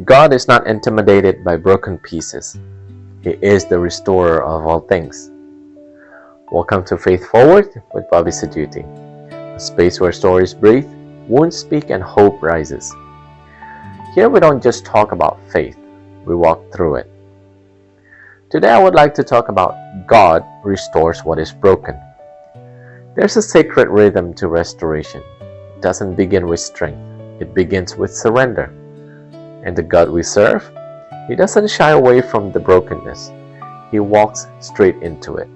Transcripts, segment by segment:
God is not intimidated by broken pieces. He is the restorer of all things. Welcome to Faith Forward with Bobby Sajutie, a space where stories breathe, wounds speak, and hope rises. Here we don't just talk about faith, we walk through it. Today I would like to talk about God restores what is broken. There's a sacred rhythm to restoration. It doesn't begin with strength, it begins with surrender. And the God we serve, He doesn't shy away from the brokenness. He walks straight into it.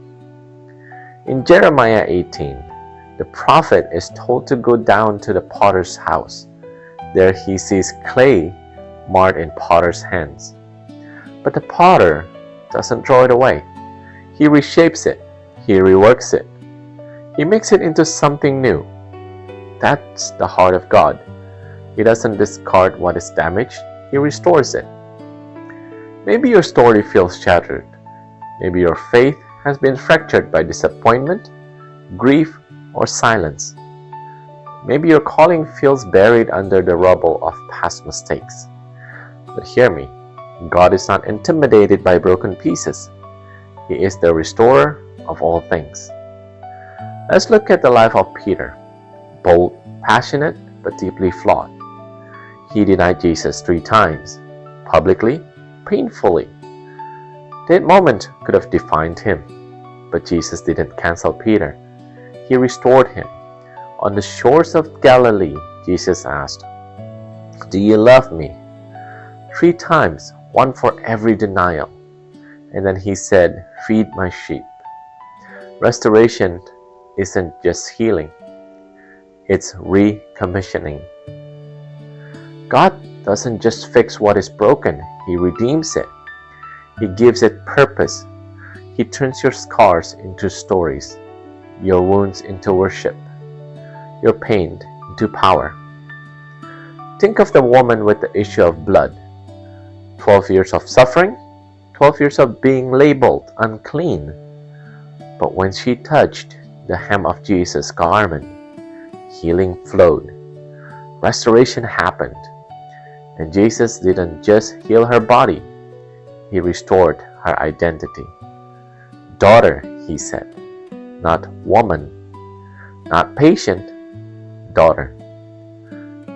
In Jeremiah 18, the prophet is told to go down to the potter's house. There he sees clay marred in potter's hands. But the potter doesn't throw it away. He reshapes it. He reworks it. He makes it into something new. That's the heart of God. He doesn't discard what is damaged. He restores it. Maybe your story feels shattered. Maybe your faith has been fractured by disappointment, grief, or silence. Maybe your calling feels buried under the rubble of past mistakes. But hear me, God is not intimidated by broken pieces. He is the restorer of all things. Let's look at the life of Peter, bold, passionate, but deeply flawed. He denied Jesus 3 times, publicly, painfully. That moment could have defined him, but Jesus didn't cancel Peter. He restored him. On the shores of Galilee, Jesus asked, "Do you love me?" 3 times, one for every denial. And then he said, "Feed my sheep." Restoration isn't just healing, it's recommissioning. God doesn't just fix what is broken, He redeems it. He gives it purpose. He turns your scars into stories, your wounds into worship, your pain into power. Think of the woman with the issue of blood. 12 years of suffering, 12 years of being labeled unclean. But when she touched the hem of Jesus' garment, healing flowed. Restoration happened. And Jesus didn't just heal her body, He restored her identity. "Daughter," He said, not "woman," not "patient," "daughter."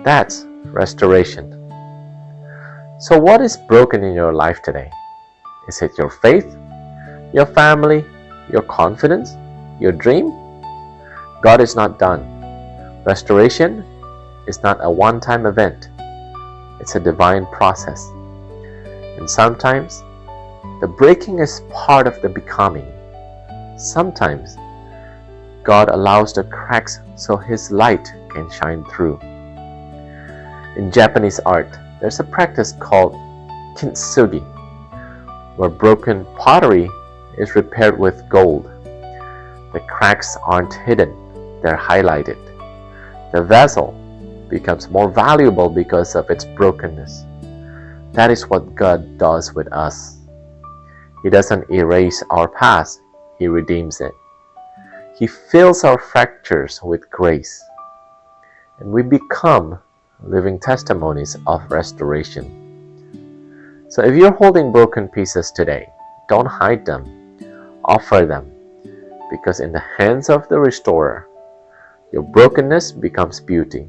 That's restoration. So what is broken in your life today? Is it your faith, your family, your confidence, your dream? God is not done. Restoration is not a one-time event. It's a divine process. And sometimes, the breaking is part of the becoming. Sometimes, God allows the cracks so His light can shine through. In Japanese art, there's a practice called kintsugi, where broken pottery is repaired with gold. The cracks aren't hidden, they're highlighted. The vessel becomes more valuable because of its brokenness. That is what God does with us. He doesn't erase our past, He redeems it. He fills our fractures with grace. And we become living testimonies of restoration. So if you're holding broken pieces today, don't hide them. Offer them. Because in the hands of the restorer, your brokenness becomes beauty.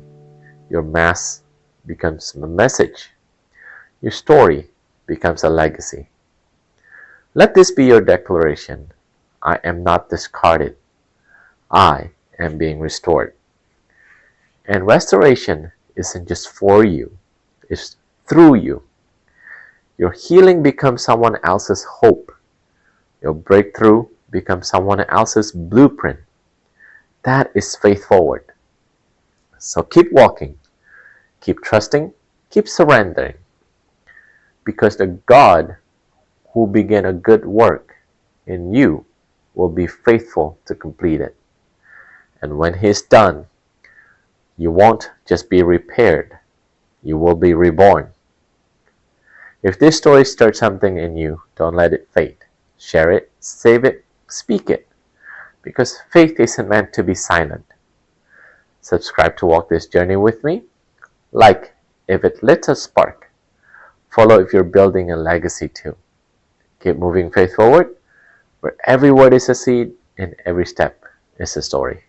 Your mess becomes a message. Your story becomes a legacy. Let this be your declaration. I am not discarded. I am being restored. And restoration isn't just for you, it's through you. Your healing becomes someone else's hope. Your breakthrough becomes someone else's blueprint. That is faith forward. So keep walking, keep trusting, keep surrendering. Because the God who began a good work in you will be faithful to complete it. And when He's done, you won't just be repaired, you will be reborn. If this story stirred something in you, don't let it fade. Share it, save it, speak it. Because faith isn't meant to be silent. Subscribe to walk this journey with me. Like if it lit a spark. Follow if you're building a legacy too. Keep moving faith forward, where every word is a seed and every step is a story.